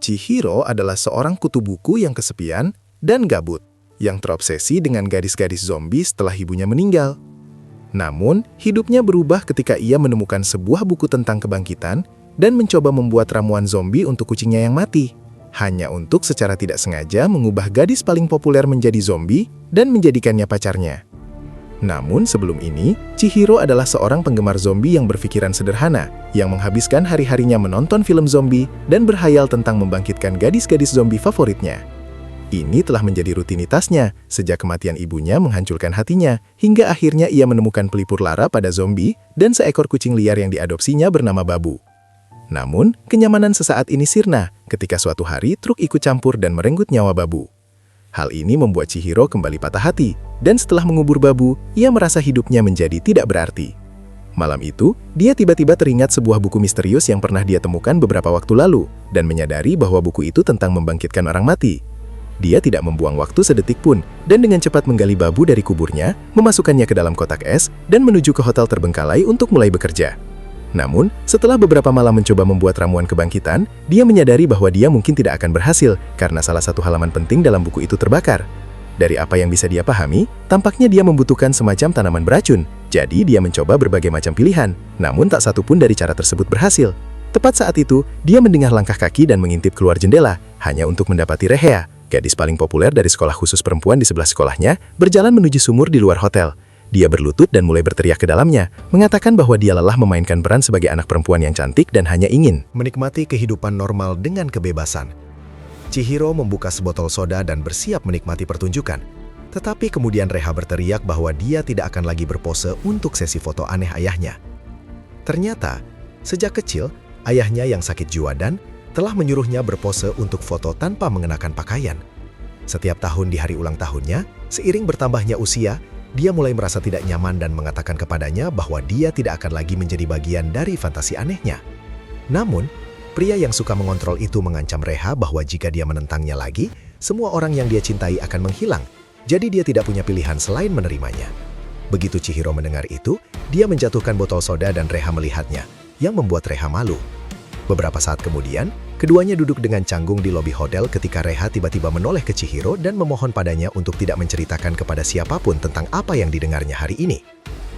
Chihiro adalah seorang kutu buku yang kesepian dan gabut, yang terobsesi dengan gadis-gadis zombie setelah ibunya meninggal. Namun, hidupnya berubah ketika ia menemukan sebuah buku tentang kebangkitan dan mencoba membuat ramuan zombie untuk kucingnya yang mati, hanya untuk secara tidak sengaja mengubah gadis paling populer menjadi zombie dan menjadikannya pacarnya. Namun sebelum ini, Chihiro adalah seorang penggemar zombie yang berpikiran sederhana, yang menghabiskan hari-harinya menonton film zombie dan berhayal tentang membangkitkan gadis-gadis zombie favoritnya. Ini telah menjadi rutinitasnya sejak kematian ibunya menghancurkan hatinya, hingga akhirnya ia menemukan pelipur lara pada zombie dan seekor kucing liar yang diadopsinya bernama Babu. Namun, kenyamanan sesaat ini sirna ketika suatu hari truk ikut campur dan merenggut nyawa Babu. Hal ini membuat Chihiro kembali patah hati, dan setelah mengubur Babu, ia merasa hidupnya menjadi tidak berarti. Malam itu, dia tiba-tiba teringat sebuah buku misterius yang pernah dia temukan beberapa waktu lalu, dan menyadari bahwa buku itu tentang membangkitkan orang mati. Dia tidak membuang waktu sedetik pun, dan dengan cepat menggali Babu dari kuburnya, memasukkannya ke dalam kotak es, dan menuju ke hotel terbengkalai untuk mulai bekerja. Namun, setelah beberapa malam mencoba membuat ramuan kebangkitan, dia menyadari bahwa dia mungkin tidak akan berhasil karena salah satu halaman penting dalam buku itu terbakar. Dari apa yang bisa dia pahami, tampaknya dia membutuhkan semacam tanaman beracun. Jadi dia mencoba berbagai macam pilihan, namun tak satu pun dari cara tersebut berhasil. Tepat saat itu, dia mendengar langkah kaki dan mengintip keluar jendela, hanya untuk mendapati Rehea, gadis paling populer dari sekolah khusus perempuan di sebelah sekolahnya, berjalan menuju sumur di luar hotel. Dia berlutut dan mulai berteriak ke dalamnya, mengatakan bahwa dia lelah memainkan peran sebagai anak perempuan yang cantik dan hanya ingin menikmati kehidupan normal dengan kebebasan. Chihiro membuka sebotol soda dan bersiap menikmati pertunjukan. Tetapi kemudian Reha berteriak bahwa dia tidak akan lagi berpose untuk sesi foto aneh ayahnya. Ternyata, sejak kecil, ayahnya yang sakit jiwa dan telah menyuruhnya berpose untuk foto tanpa mengenakan pakaian. Setiap tahun di hari ulang tahunnya, seiring bertambahnya usia, dia mulai merasa tidak nyaman dan mengatakan kepadanya bahwa dia tidak akan lagi menjadi bagian dari fantasi anehnya. Namun, pria yang suka mengontrol itu mengancam Reha bahwa jika dia menentangnya lagi, semua orang yang dia cintai akan menghilang, jadi dia tidak punya pilihan selain menerimanya. Begitu Chihiro mendengar itu, dia menjatuhkan botol soda dan Reha melihatnya, yang membuat Reha malu. Beberapa saat kemudian, keduanya duduk dengan canggung di lobi hotel ketika Reha tiba-tiba menoleh ke Chihiro dan memohon padanya untuk tidak menceritakan kepada siapapun tentang apa yang didengarnya hari ini.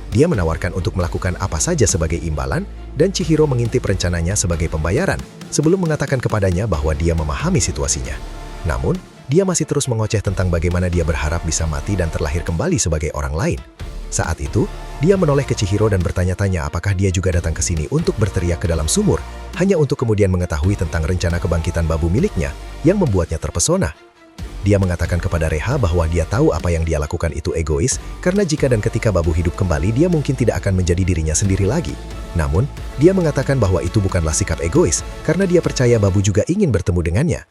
Dia menawarkan untuk melakukan apa saja sebagai imbalan, dan Chihiro mengintip rencananya sebagai pembayaran, sebelum mengatakan kepadanya bahwa dia memahami situasinya. Namun, dia masih terus mengoceh tentang bagaimana dia berharap bisa mati dan terlahir kembali sebagai orang lain. Saat itu, dia menoleh ke Chihiro dan bertanya-tanya apakah dia juga datang ke sini untuk berteriak ke dalam sumur, hanya untuk kemudian mengetahui tentang rencana kebangkitan Babu miliknya, yang membuatnya terpesona. Dia mengatakan kepada Reha bahwa dia tahu apa yang dia lakukan itu egois, karena jika dan ketika Babu hidup kembali dia mungkin tidak akan menjadi dirinya sendiri lagi. Namun, dia mengatakan bahwa itu bukanlah sikap egois, karena dia percaya Babu juga ingin bertemu dengannya.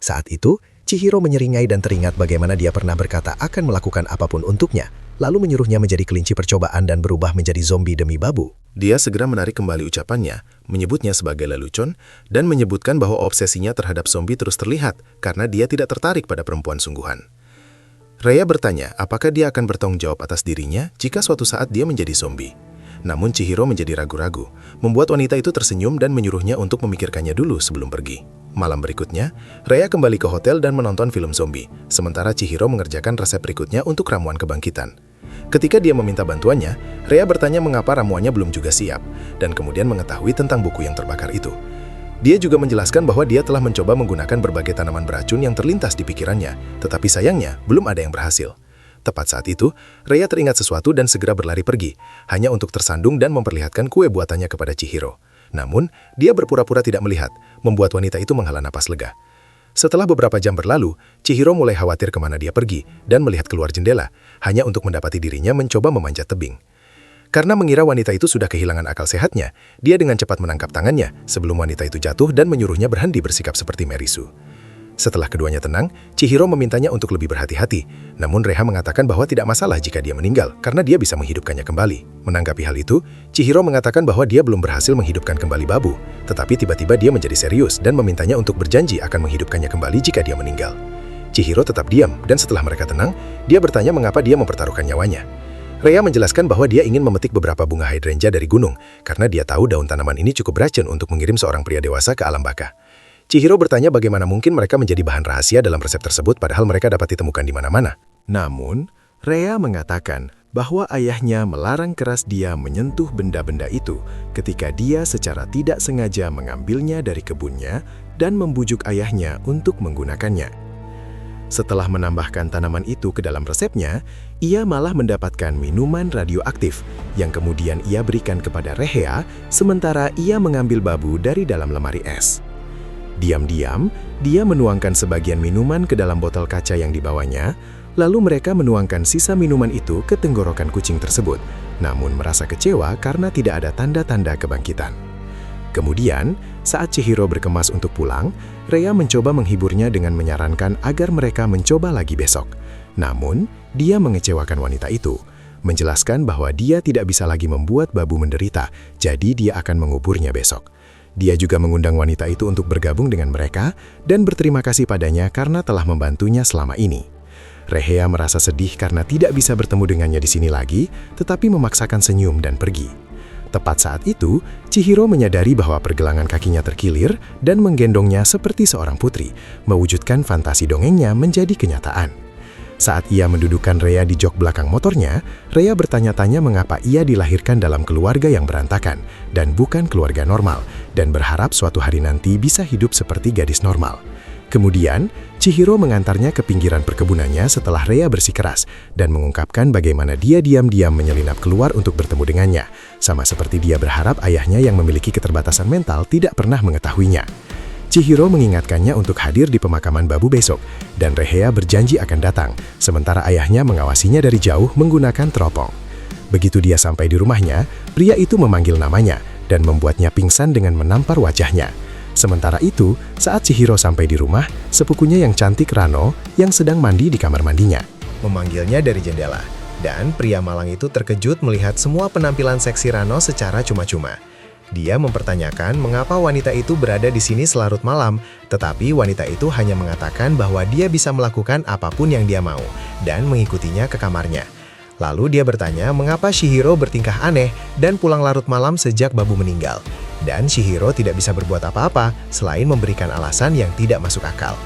Saat itu, Chihiro menyeringai dan teringat bagaimana dia pernah berkata akan melakukan apapun untuknya, lalu menyuruhnya menjadi kelinci percobaan dan berubah menjadi zombie demi Babu. Dia segera menarik kembali ucapannya, menyebutnya sebagai lelucon, dan menyebutkan bahwa obsesinya terhadap zombie terus terlihat karena dia tidak tertarik pada perempuan sungguhan. Rhea bertanya apakah dia akan bertanggung jawab atas dirinya jika suatu saat dia menjadi zombie. Namun Chihiro menjadi ragu-ragu, membuat wanita itu tersenyum dan menyuruhnya untuk memikirkannya dulu sebelum pergi. Malam berikutnya, Rhea kembali ke hotel dan menonton film zombie, sementara Chihiro mengerjakan resep berikutnya untuk ramuan kebangkitan. Ketika dia meminta bantuannya, Rhea bertanya mengapa ramuannya belum juga siap, dan kemudian mengetahui tentang buku yang terbakar itu. Dia juga menjelaskan bahwa dia telah mencoba menggunakan berbagai tanaman beracun yang terlintas di pikirannya, tetapi sayangnya belum ada yang berhasil. Tepat saat itu, Rhea teringat sesuatu dan segera berlari pergi, hanya untuk tersandung dan memperlihatkan kue buatannya kepada Chihiro. Namun, dia berpura-pura tidak melihat, membuat wanita itu menghela napas lega. Setelah beberapa jam berlalu, Chihiro mulai khawatir kemana dia pergi dan melihat keluar jendela, hanya untuk mendapati dirinya mencoba memanjat tebing. Karena mengira wanita itu sudah kehilangan akal sehatnya, dia dengan cepat menangkap tangannya sebelum wanita itu jatuh dan menyuruhnya berhenti bersikap seperti Merisu. Setelah keduanya tenang, Chihiro memintanya untuk lebih berhati-hati, namun Reha mengatakan bahwa tidak masalah jika dia meninggal karena dia bisa menghidupkannya kembali. Menanggapi hal itu, Chihiro mengatakan bahwa dia belum berhasil menghidupkan kembali Babu, tetapi tiba-tiba dia menjadi serius dan memintanya untuk berjanji akan menghidupkannya kembali jika dia meninggal. Chihiro tetap diam, dan setelah mereka tenang, dia bertanya mengapa dia mempertaruhkan nyawanya. Rhea menjelaskan bahwa dia ingin memetik beberapa bunga hydrangea dari gunung, karena dia tahu daun tanaman ini cukup beracun untuk mengirim seorang pria dewasa ke alam baka. Chihiro bertanya bagaimana mungkin mereka menjadi bahan rahasia dalam resep tersebut padahal mereka dapat ditemukan di mana-mana. Namun, Rhea mengatakan bahwa ayahnya melarang keras dia menyentuh benda-benda itu ketika dia secara tidak sengaja mengambilnya dari kebunnya dan membujuk ayahnya untuk menggunakannya. Setelah menambahkan tanaman itu ke dalam resepnya, ia malah mendapatkan minuman radioaktif yang kemudian ia berikan kepada Rhea sementara ia mengambil babu dari dalam lemari es. Diam-diam, dia menuangkan sebagian minuman ke dalam botol kaca yang dibawanya, lalu mereka menuangkan sisa minuman itu ke tenggorokan kucing tersebut, namun merasa kecewa karena tidak ada tanda-tanda kebangkitan. Kemudian, saat Chihiro berkemas untuk pulang, Rhea mencoba menghiburnya dengan menyarankan agar mereka mencoba lagi besok. Namun, dia mengecewakan wanita itu, menjelaskan bahwa dia tidak bisa lagi membuat babu menderita, jadi dia akan menguburnya besok. Dia juga mengundang wanita itu untuk bergabung dengan mereka dan berterima kasih padanya karena telah membantunya selama ini. Rhea merasa sedih karena tidak bisa bertemu dengannya di sini lagi, tetapi memaksakan senyum dan pergi. Tepat saat itu, Chihiro menyadari bahwa pergelangan kakinya terkilir dan menggendongnya seperti seorang putri, mewujudkan fantasi dongengnya menjadi kenyataan. Saat ia mendudukkan Rhea di jok belakang motornya, Rhea bertanya-tanya mengapa ia dilahirkan dalam keluarga yang berantakan dan bukan keluarga normal, dan berharap suatu hari nanti bisa hidup seperti gadis normal. Kemudian, Chihiro mengantarnya ke pinggiran perkebunannya setelah Rhea bersikeras dan mengungkapkan bagaimana dia diam-diam menyelinap keluar untuk bertemu dengannya, sama seperti dia berharap ayahnya yang memiliki keterbatasan mental tidak pernah mengetahuinya. Chihiro mengingatkannya untuk hadir di pemakaman babu besok, dan Rhea berjanji akan datang, sementara ayahnya mengawasinya dari jauh menggunakan teropong. Begitu dia sampai di rumahnya, pria itu memanggil namanya dan membuatnya pingsan dengan menampar wajahnya. Sementara itu, saat Chihiro sampai di rumah, sepupunya yang cantik Rano yang sedang mandi di kamar mandinya Memanggilnya dari jendela, dan pria malang itu terkejut melihat semua penampilan seksi Rano secara cuma-cuma. Dia mempertanyakan mengapa wanita itu berada di sini selarut malam, tetapi wanita itu hanya mengatakan bahwa dia bisa melakukan apapun yang dia mau, dan mengikutinya ke kamarnya. Lalu dia bertanya mengapa Chihiro bertingkah aneh dan pulang larut malam sejak babu meninggal. Dan Chihiro tidak bisa berbuat apa-apa selain memberikan alasan yang tidak masuk akal.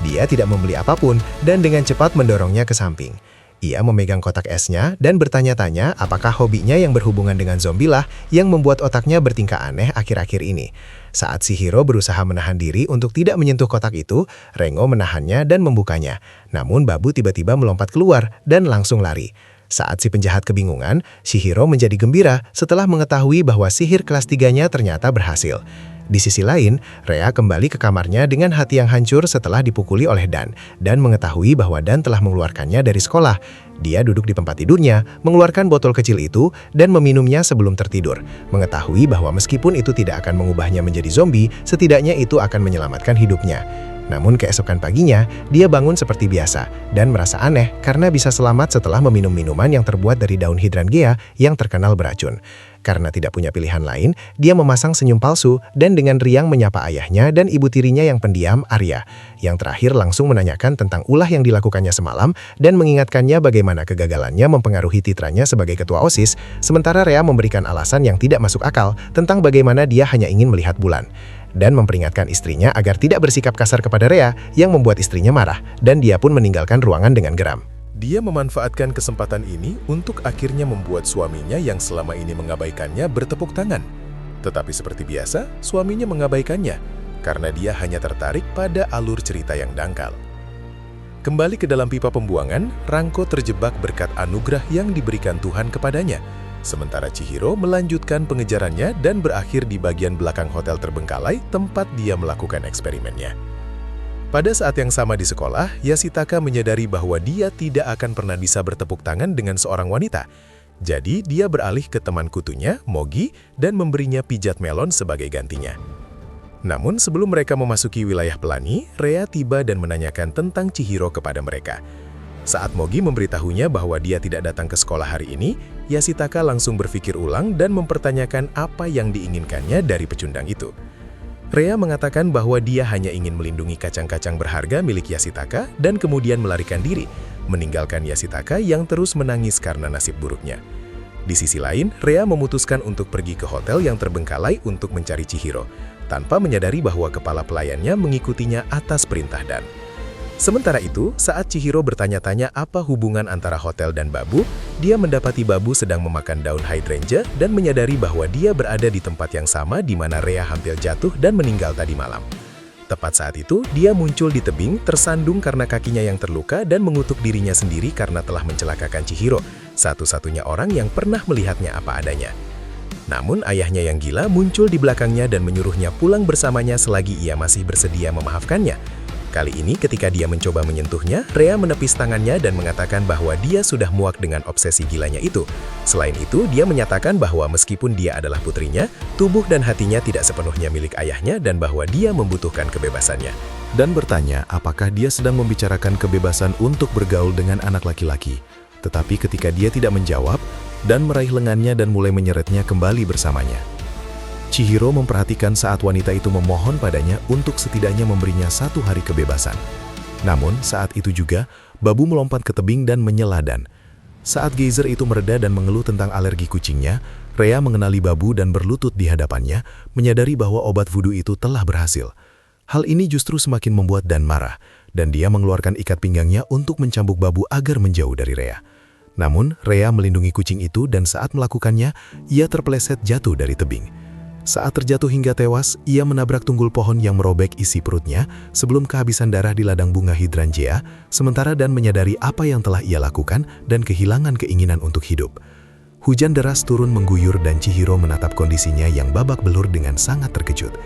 Dia tidak membeli apapun dan dengan cepat mendorongnya ke samping. Ia memegang kotak esnya dan bertanya-tanya apakah hobinya yang berhubungan dengan zombie lah yang membuat otaknya bertingkah aneh akhir-akhir ini. Saat Chihiro berusaha menahan diri untuk tidak menyentuh kotak itu, Rengo menahannya dan membukanya. Namun babu tiba-tiba melompat keluar dan langsung lari. Saat si penjahat kebingungan, Chihiro menjadi gembira setelah mengetahui bahwa sihir kelas 3-nya ternyata berhasil. Di sisi lain, Rhea kembali ke kamarnya dengan hati yang hancur setelah dipukuli oleh Dan mengetahui bahwa Dan telah mengeluarkannya dari sekolah. Dia duduk di tempat tidurnya, mengeluarkan botol kecil itu dan meminumnya sebelum tertidur, mengetahui bahwa meskipun itu tidak akan mengubahnya menjadi zombie, setidaknya itu akan menyelamatkan hidupnya. Namun keesokan paginya, dia bangun seperti biasa dan merasa aneh karena bisa selamat setelah meminum minuman yang terbuat dari daun hidrangea yang terkenal beracun. Karena tidak punya pilihan lain, dia memasang senyum palsu dan dengan riang menyapa ayahnya dan ibu tirinya yang pendiam, Arya. Yang terakhir langsung menanyakan tentang ulah yang dilakukannya semalam dan mengingatkannya bagaimana kegagalannya mempengaruhi titranya sebagai ketua OSIS, sementara Rhea memberikan alasan yang tidak masuk akal tentang bagaimana dia hanya ingin melihat bulan. Dan memperingatkan istrinya agar tidak bersikap kasar kepada Rhea yang membuat istrinya marah, dan dia pun meninggalkan ruangan dengan geram. Dia memanfaatkan kesempatan ini untuk akhirnya membuat suaminya yang selama ini mengabaikannya bertepuk tangan. Tetapi seperti biasa, suaminya mengabaikannya karena dia hanya tertarik pada alur cerita yang dangkal. Kembali ke dalam pipa pembuangan, Ranko terjebak berkat anugerah yang diberikan Tuhan kepadanya. Sementara Chihiro melanjutkan pengejarannya dan berakhir di bagian belakang hotel terbengkalai tempat dia melakukan eksperimennya. Pada saat yang sama di sekolah, Yashitaka menyadari bahwa dia tidak akan pernah bisa bertepuk tangan dengan seorang wanita. Jadi, dia beralih ke teman kutunya, Mogi, dan memberinya pijat melon sebagai gantinya. Namun, sebelum mereka memasuki wilayah Pelani, Rhea tiba dan menanyakan tentang Chihiro kepada mereka. Saat Mogi memberitahunya bahwa dia tidak datang ke sekolah hari ini, Yashitaka langsung berpikir ulang dan mempertanyakan apa yang diinginkannya dari pecundang itu. Rhea mengatakan bahwa dia hanya ingin melindungi kacang-kacang berharga milik Yashitaka dan kemudian melarikan diri, meninggalkan Yashitaka yang terus menangis karena nasib buruknya. Di sisi lain, Rhea memutuskan untuk pergi ke hotel yang terbengkalai untuk mencari Chihiro. tanpa menyadari bahwa kepala pelayannya mengikutinya atas perintah Dan. Sementara itu, saat Chihiro bertanya-tanya apa hubungan antara hotel dan Babu, dia mendapati Babu sedang memakan daun hydrangea dan menyadari bahwa dia berada di tempat yang sama di mana Rhea hampir jatuh dan meninggal tadi malam. Tepat saat itu, dia muncul di tebing, tersandung karena kakinya yang terluka dan mengutuk dirinya sendiri karena telah mencelakakan Chihiro, satu-satunya orang yang pernah melihatnya apa adanya. Namun ayahnya yang gila muncul di belakangnya dan menyuruhnya pulang bersamanya selagi ia masih bersedia memaafkannya. Kali ini ketika dia mencoba menyentuhnya, Rhea menepis tangannya dan mengatakan bahwa dia sudah muak dengan obsesi gilanya itu. Selain itu, dia menyatakan bahwa meskipun dia adalah putrinya, tubuh dan hatinya tidak sepenuhnya milik ayahnya dan bahwa dia membutuhkan kebebasannya. Dan bertanya apakah dia sedang membicarakan kebebasan untuk bergaul dengan anak laki-laki. Tetapi ketika dia tidak menjawab, Dan meraih lengannya dan mulai menyeretnya kembali bersamanya. Chihiro memperhatikan saat wanita itu memohon padanya untuk setidaknya memberinya 1 hari kebebasan. Namun, saat itu juga, Babu melompat ke tebing dan menyela Dan. Saat geyser itu mereda dan mengeluh tentang alergi kucingnya, Rhea mengenali Babu dan berlutut di hadapannya, menyadari bahwa obat vudu itu telah berhasil. Hal ini justru semakin membuat Dan marah, dan dia mengeluarkan ikat pinggangnya untuk mencambuk Babu agar menjauh dari Rhea. Namun, Rhea melindungi kucing itu dan saat melakukannya, ia terpeleset jatuh dari tebing. Saat terjatuh hingga tewas, ia menabrak tunggul pohon yang merobek isi perutnya sebelum kehabisan darah di ladang bunga hydrangea, sementara Dan menyadari apa yang telah ia lakukan dan kehilangan keinginan untuk hidup. Hujan deras turun mengguyur dan Chihiro menatap kondisinya yang babak belur dengan sangat terkejut.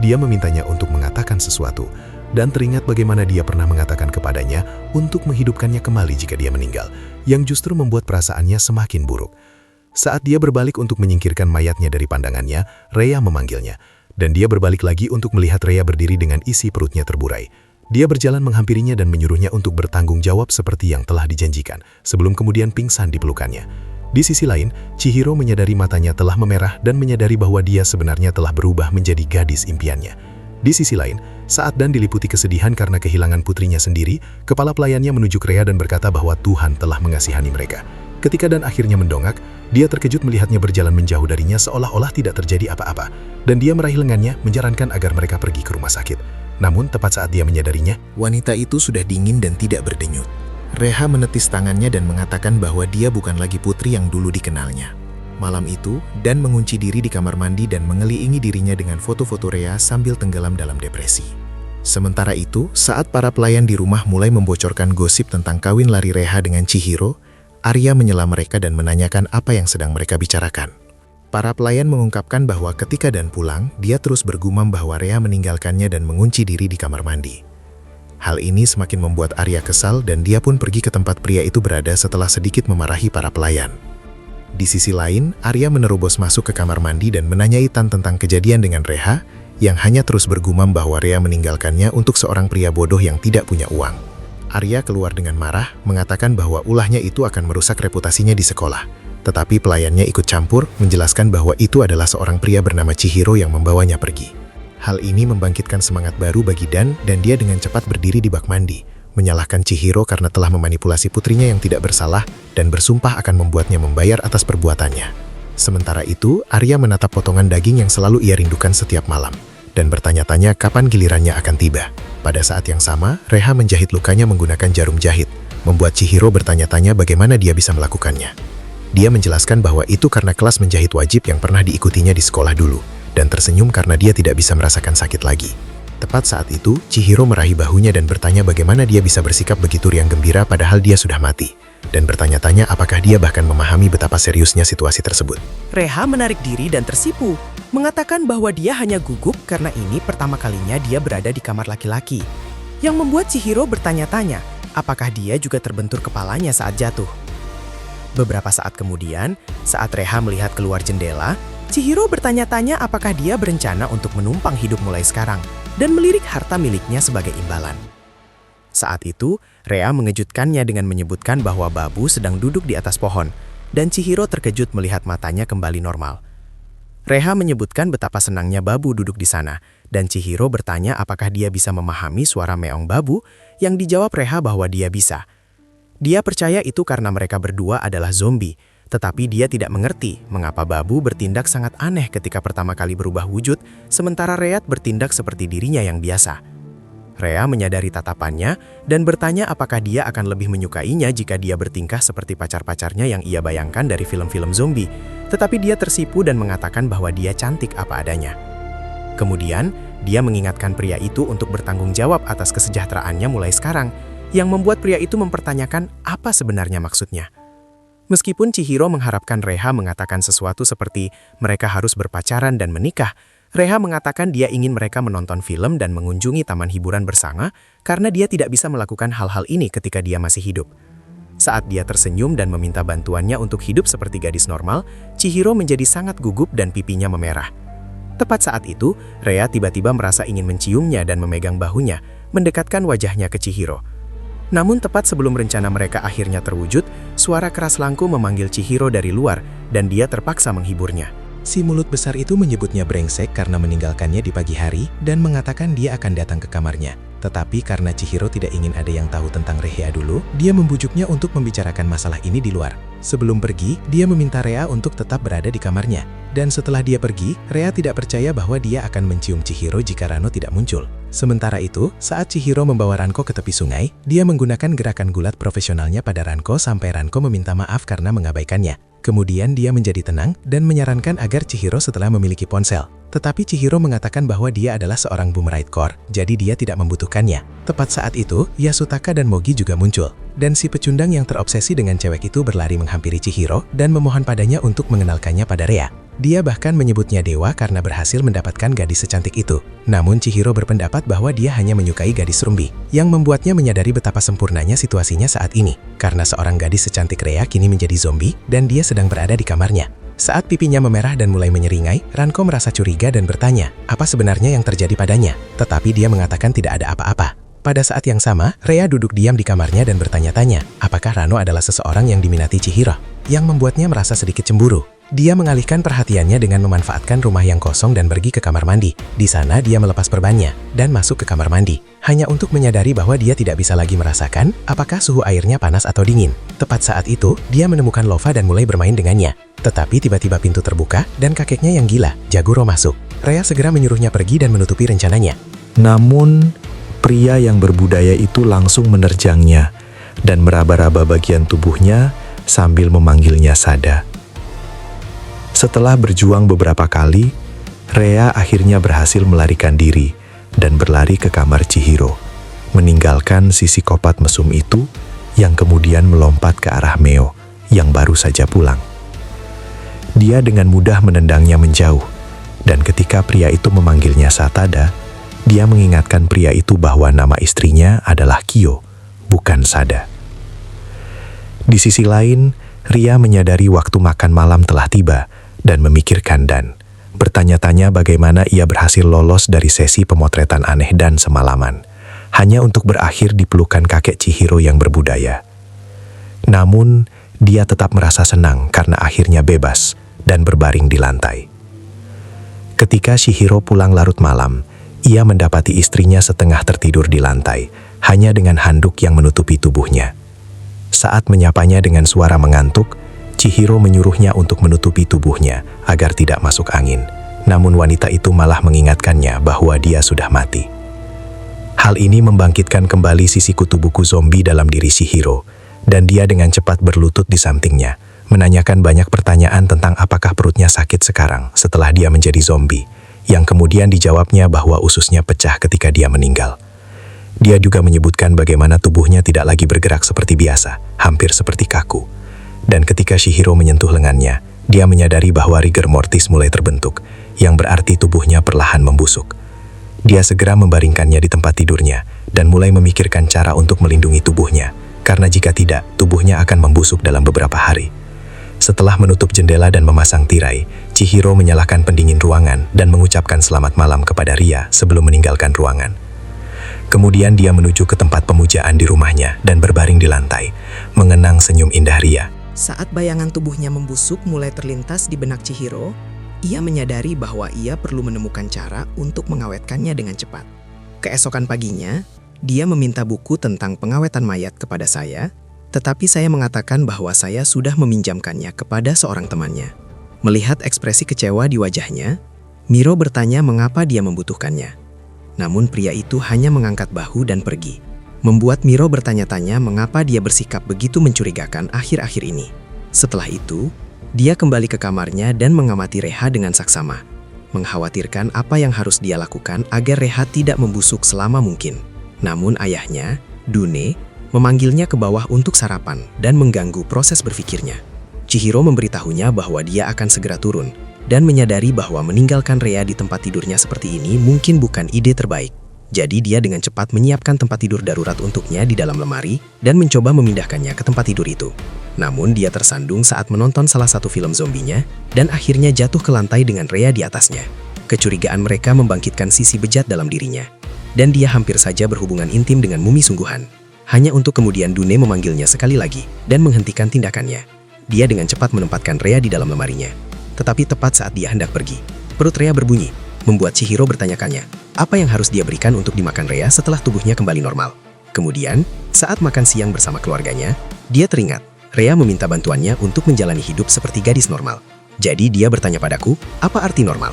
Dia memintanya untuk mengatakan sesuatu, dan teringat bagaimana dia pernah mengatakan kepadanya untuk menghidupkannya kembali jika dia meninggal, yang justru membuat perasaannya semakin buruk. Saat dia berbalik untuk menyingkirkan mayatnya dari pandangannya, Rhea memanggilnya, dan dia berbalik lagi untuk melihat Rhea berdiri dengan isi perutnya terburai. Dia berjalan menghampirinya dan menyuruhnya untuk bertanggung jawab seperti yang telah dijanjikan, sebelum kemudian pingsan di pelukannya. Di sisi lain, Chihiro menyadari matanya telah memerah dan menyadari bahwa dia sebenarnya telah berubah menjadi gadis impiannya. Di sisi lain, saat Dan diliputi kesedihan karena kehilangan putrinya sendiri, kepala pelayannya menuju Rhea dan berkata bahwa Tuhan telah mengasihani mereka. Ketika Dan akhirnya mendongak, dia terkejut melihatnya berjalan menjauh darinya seolah-olah tidak terjadi apa-apa, dan dia meraih lengannya menyarankan agar mereka pergi ke rumah sakit. Namun tepat saat dia menyadarinya, wanita itu sudah dingin dan tidak berdenyut. Rhea menetis tangannya dan mengatakan bahwa dia bukan lagi putri yang dulu dikenalnya. Malam itu, Dan mengunci diri di kamar mandi dan mengelilingi dirinya dengan foto-foto Rhea sambil tenggelam dalam depresi. Sementara itu, saat para pelayan di rumah mulai membocorkan gosip tentang kawin lari Rhea dengan Chihiro, Arya menyela mereka dan menanyakan apa yang sedang mereka bicarakan. Para pelayan mengungkapkan bahwa ketika Dan pulang, dia terus bergumam bahwa Rhea meninggalkannya dan mengunci diri di kamar mandi. Hal ini semakin membuat Arya kesal dan dia pun pergi ke tempat pria itu berada setelah sedikit memarahi para pelayan. Di sisi lain, Arya menerobos masuk ke kamar mandi dan menanyai Tan tentang kejadian dengan Rhea, yang hanya terus bergumam bahwa Rhea meninggalkannya untuk seorang pria bodoh yang tidak punya uang. Arya keluar dengan marah, mengatakan bahwa ulahnya itu akan merusak reputasinya di sekolah. Tetapi pelayannya ikut campur, menjelaskan bahwa itu adalah seorang pria bernama Chihiro yang membawanya pergi. Hal ini membangkitkan semangat baru bagi Dan, dan dia dengan cepat berdiri di bak mandi, menyalahkan Chihiro karena telah memanipulasi putrinya yang tidak bersalah dan bersumpah akan membuatnya membayar atas perbuatannya. Sementara itu, Arya menatap potongan daging yang selalu ia rindukan setiap malam, dan bertanya-tanya kapan gilirannya akan tiba. Pada saat yang sama, Rhea menjahit lukanya menggunakan jarum jahit, membuat Chihiro bertanya-tanya bagaimana dia bisa melakukannya. Dia menjelaskan bahwa itu karena kelas menjahit wajib yang pernah diikutinya di sekolah dulu, dan tersenyum karena dia tidak bisa merasakan sakit lagi. Tepat saat itu, Chihiro meraih bahunya dan bertanya bagaimana dia bisa bersikap begitu riang gembira padahal dia sudah mati, dan bertanya-tanya apakah dia bahkan memahami betapa seriusnya situasi tersebut. Rhea menarik diri dan tersipu, mengatakan bahwa dia hanya gugup karena ini pertama kalinya dia berada di kamar laki-laki, yang membuat Chihiro bertanya-tanya apakah dia juga terbentur kepalanya saat jatuh. Beberapa saat kemudian, saat Rhea melihat keluar jendela, Chihiro bertanya-tanya apakah dia berencana untuk menumpang hidup mulai sekarang dan melirik harta miliknya sebagai imbalan. Saat itu, Rhea mengejutkannya dengan menyebutkan bahwa Babu sedang duduk di atas pohon, dan Chihiro terkejut melihat matanya kembali normal. Rhea menyebutkan betapa senangnya Babu duduk di sana, dan Chihiro bertanya apakah dia bisa memahami suara meong Babu, yang dijawab Rhea bahwa dia bisa. Dia percaya itu karena mereka berdua adalah zombie, Tetapi dia tidak mengerti mengapa Babu bertindak sangat aneh ketika pertama kali berubah wujud, sementara Reyat bertindak seperti dirinya yang biasa. Rea menyadari tatapannya dan bertanya apakah dia akan lebih menyukainya jika dia bertingkah seperti pacar-pacarnya yang ia bayangkan dari film-film zombie. Tetapi dia tersipu dan mengatakan bahwa dia cantik apa adanya. Kemudian, dia mengingatkan pria itu untuk bertanggung jawab atas kesejahteraannya mulai sekarang, yang membuat pria itu mempertanyakan apa sebenarnya maksudnya. Meskipun Chihiro mengharapkan Reha mengatakan sesuatu seperti mereka harus berpacaran dan menikah, Reha mengatakan dia ingin mereka menonton film dan mengunjungi taman hiburan bersama karena dia tidak bisa melakukan hal-hal ini ketika dia masih hidup. Saat dia tersenyum dan meminta bantuannya untuk hidup seperti gadis normal, Chihiro menjadi sangat gugup dan pipinya memerah. Tepat saat itu, Rea tiba-tiba merasa ingin menciumnya dan memegang bahunya, mendekatkan wajahnya ke Chihiro. Namun tepat sebelum rencana mereka akhirnya terwujud, suara keras Langko memanggil Chihiro dari luar dan dia terpaksa menghiburnya. Si mulut besar itu menyebutnya brengsek karena meninggalkannya di pagi hari dan mengatakan dia akan datang ke kamarnya. Tetapi karena Chihiro tidak ingin ada yang tahu tentang Rea dulu, dia membujuknya untuk membicarakan masalah ini di luar. Sebelum pergi, dia meminta Rea untuk tetap berada di kamarnya. Dan setelah dia pergi, Rea tidak percaya bahwa dia akan mencium Chihiro jika Rano tidak muncul. Sementara itu, saat Chihiro membawa Ranko ke tepi sungai, dia menggunakan gerakan gulat profesionalnya pada Ranko sampai Ranko meminta maaf karena mengabaikannya. Kemudian dia menjadi tenang dan menyarankan agar Chihiro setelah memiliki ponsel. Tetapi Chihiro mengatakan bahwa dia adalah seorang boomerang core, jadi dia tidak membutuhkannya. Tepat saat itu, Yasutaka dan Mogi juga muncul. Dan si pecundang yang terobsesi dengan cewek itu berlari menghampiri Chihiro dan memohon padanya untuk mengenalkannya pada Rea. Dia bahkan menyebutnya dewa karena berhasil mendapatkan gadis secantik itu. Namun Chihiro berpendapat bahwa dia hanya menyukai gadis rumbi, yang membuatnya menyadari betapa sempurnanya situasinya saat ini. Karena seorang gadis secantik Rea kini menjadi zombie dan dia sedang berada di kamarnya. Saat pipinya memerah dan mulai menyeringai, Ranko merasa curiga dan bertanya, apa sebenarnya yang terjadi padanya? Tetapi dia mengatakan tidak ada apa-apa. Pada saat yang sama, Rea duduk diam di kamarnya dan bertanya-tanya, apakah Rano adalah seseorang yang diminati Chihiro? Yang membuatnya merasa sedikit cemburu. Dia mengalihkan perhatiannya dengan memanfaatkan rumah yang kosong dan pergi ke kamar mandi. Di sana dia melepas perbannya dan masuk ke kamar mandi, hanya untuk menyadari bahwa dia tidak bisa lagi merasakan apakah suhu airnya panas atau dingin. Tepat saat itu, dia menemukan Lova dan mulai bermain dengannya. Tetapi tiba-tiba pintu terbuka dan kakeknya yang gila, Jaguro, masuk. Rea segera menyuruhnya pergi dan menutupi rencananya. Namun, pria yang berbudaya itu langsung menerjangnya dan meraba-raba bagian tubuhnya sambil memanggilnya Sada. Setelah berjuang beberapa kali, Rea akhirnya berhasil melarikan diri dan berlari ke kamar Chihiro, meninggalkan si psikopat mesum itu yang kemudian melompat ke arah Meo yang baru saja pulang. Dia dengan mudah menendangnya menjauh, dan ketika pria itu memanggilnya Satada, dia mengingatkan pria itu bahwa nama istrinya adalah Kyo, bukan Sada. Di sisi lain, Ria menyadari waktu makan malam telah tiba dan memikirkan Dan, bertanya-tanya bagaimana ia berhasil lolos dari sesi pemotretan aneh Dan semalaman, hanya untuk berakhir di pelukan kakek Chihiro yang berbudaya. Namun, dia tetap merasa senang karena akhirnya bebas dan berbaring di lantai. Ketika Chihiro pulang larut malam, ia mendapati istrinya setengah tertidur di lantai, hanya dengan handuk yang menutupi tubuhnya. Saat menyapanya dengan suara mengantuk, Chihiro menyuruhnya untuk menutupi tubuhnya agar tidak masuk angin. Namun wanita itu malah mengingatkannya bahwa dia sudah mati. Hal ini membangkitkan kembali sisi kutu buku zombie dalam diri Chihiro, dan dia dengan cepat berlutut di sampingnya, menanyakan banyak pertanyaan tentang apakah perutnya sakit sekarang setelah dia menjadi zombie, yang kemudian dijawabnya bahwa ususnya pecah ketika dia meninggal. Dia juga menyebutkan bagaimana tubuhnya tidak lagi bergerak seperti biasa, hampir seperti kaku. Dan ketika Chihiro menyentuh lengannya, dia menyadari bahwa rigor mortis mulai terbentuk, yang berarti tubuhnya perlahan membusuk. Dia segera membaringkannya di tempat tidurnya, dan mulai memikirkan cara untuk melindungi tubuhnya, karena jika tidak, tubuhnya akan membusuk dalam beberapa hari. Setelah menutup jendela dan memasang tirai, Chihiro menyalakan pendingin ruangan dan mengucapkan selamat malam kepada Ria sebelum meninggalkan ruangan. Kemudian dia menuju ke tempat pemujaan di rumahnya dan berbaring di lantai, mengenang senyum indah Ria. Saat bayangan tubuhnya membusuk mulai terlintas di benak Chihiro, ia menyadari bahwa ia perlu menemukan cara untuk mengawetkannya dengan cepat. Keesokan paginya, dia meminta buku tentang pengawetan mayat kepada saya, Tetapi saya mengatakan bahwa saya sudah meminjamkannya kepada seorang temannya. Melihat ekspresi kecewa di wajahnya, Miro bertanya mengapa dia membutuhkannya. Namun pria itu hanya mengangkat bahu dan pergi. Membuat Miro bertanya-tanya mengapa dia bersikap begitu mencurigakan akhir-akhir ini. Setelah itu, dia kembali ke kamarnya dan mengamati Reha dengan saksama, mengkhawatirkan apa yang harus dia lakukan agar Reha tidak membusuk selama mungkin. Namun ayahnya, Dune, memanggilnya ke bawah untuk sarapan dan mengganggu proses berpikirnya. Chihiro memberitahunya bahwa dia akan segera turun dan menyadari bahwa meninggalkan Reha di tempat tidurnya seperti ini mungkin bukan ide terbaik. Jadi dia dengan cepat menyiapkan tempat tidur darurat untuknya di dalam lemari dan mencoba memindahkannya ke tempat tidur itu. Namun dia tersandung saat menonton salah satu film zombinya dan akhirnya jatuh ke lantai dengan Reha di atasnya. Kecurigaan mereka membangkitkan sisi bejat dalam dirinya, dan dia hampir saja berhubungan intim dengan mumi sungguhan. Hanya untuk kemudian Dune memanggilnya sekali lagi dan menghentikan tindakannya. Dia dengan cepat menempatkan Reha di dalam lemarinya. Tetapi tepat saat dia hendak pergi, perut Reha berbunyi, membuat Chihiro bertanyakannya, apa yang harus dia berikan untuk dimakan Reha setelah tubuhnya kembali normal. Kemudian, saat makan siang bersama keluarganya, dia teringat, Reha meminta bantuannya untuk menjalani hidup seperti gadis normal. Jadi dia bertanya padaku, apa arti normal?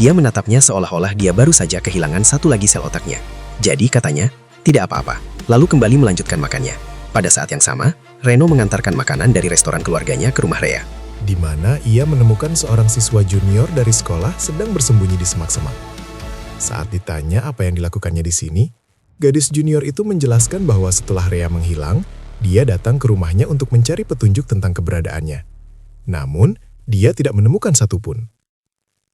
Dia menatapnya seolah-olah dia baru saja kehilangan satu lagi sel otaknya. Jadi katanya, tidak apa-apa, lalu kembali melanjutkan makannya. Pada saat yang sama, Reno mengantarkan makanan dari restoran keluarganya ke rumah Reha. Di mana ia menemukan seorang siswa junior dari sekolah sedang bersembunyi di semak-semak. Saat ditanya apa yang dilakukannya di sini, gadis junior itu menjelaskan bahwa setelah Reha menghilang, dia datang ke rumahnya untuk mencari petunjuk tentang keberadaannya. Namun, dia tidak menemukan satupun.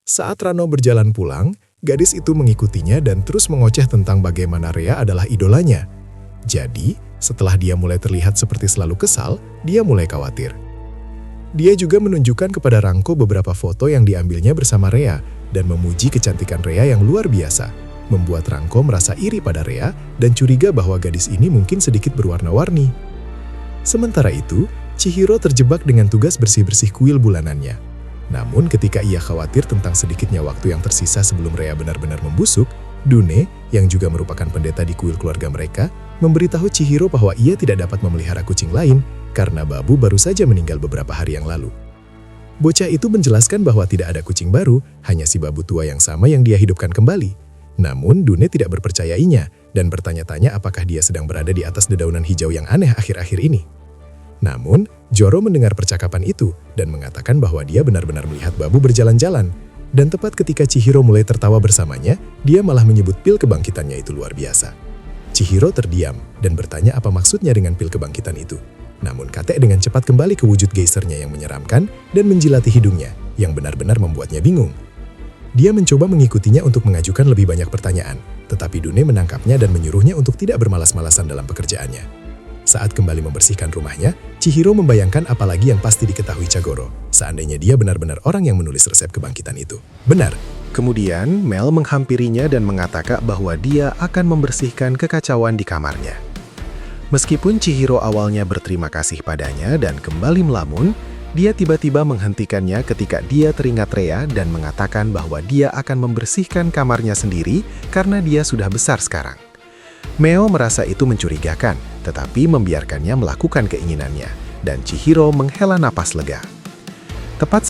Saat Rano berjalan pulang, gadis itu mengikutinya dan terus mengoceh tentang bagaimana Reha adalah idolanya. Jadi, setelah dia mulai terlihat seperti selalu kesal, dia mulai khawatir. Dia juga menunjukkan kepada Ranko beberapa foto yang diambilnya bersama Reha dan memuji kecantikan Reha yang luar biasa, membuat Ranko merasa iri pada Reha dan curiga bahwa gadis ini mungkin sedikit berwarna-warni. Sementara itu, Chihiro terjebak dengan tugas bersih-bersih kuil bulanannya. Namun ketika ia khawatir tentang sedikitnya waktu yang tersisa sebelum Reha benar-benar membusuk, Dune, yang juga merupakan pendeta di kuil keluarga mereka, memberitahu Chihiro bahwa ia tidak dapat memelihara kucing lain karena Babu baru saja meninggal beberapa hari yang lalu. Bocah itu menjelaskan bahwa tidak ada kucing baru, hanya si Babu tua yang sama yang dia hidupkan kembali. Namun Dune tidak berpercayainya dan bertanya-tanya apakah dia sedang berada di atas dedaunan hijau yang aneh akhir-akhir ini. Namun, Joro mendengar percakapan itu dan mengatakan bahwa dia benar-benar melihat Babu berjalan-jalan. Dan tepat ketika Chihiro mulai tertawa bersamanya, dia malah menyebut pil kebangkitannya itu luar biasa. Chihiro terdiam dan bertanya apa maksudnya dengan pil kebangkitan itu. Namun Kate dengan cepat kembali ke wujud geysernya yang menyeramkan dan menjilati hidungnya, yang benar-benar membuatnya bingung. Dia mencoba mengikutinya untuk mengajukan lebih banyak pertanyaan, tetapi Dune menangkapnya dan menyuruhnya untuk tidak bermalas-malasan dalam pekerjaannya. Saat kembali membersihkan rumahnya, Chihiro membayangkan apalagi yang pasti diketahui Chagoro, seandainya dia benar-benar orang yang menulis resep kebangkitan itu. Benar. Kemudian Mel menghampirinya dan mengatakan bahwa dia akan membersihkan kekacauan di kamarnya. Meskipun Chihiro awalnya berterima kasih padanya dan kembali melamun, dia tiba-tiba menghentikannya ketika dia teringat Reha dan mengatakan bahwa dia akan membersihkan kamarnya sendiri karena dia sudah besar sekarang. Meo merasa itu mencurigakan, tetapi membiarkannya melakukan keinginannya, dan Chihiro menghela napas lega. Tepat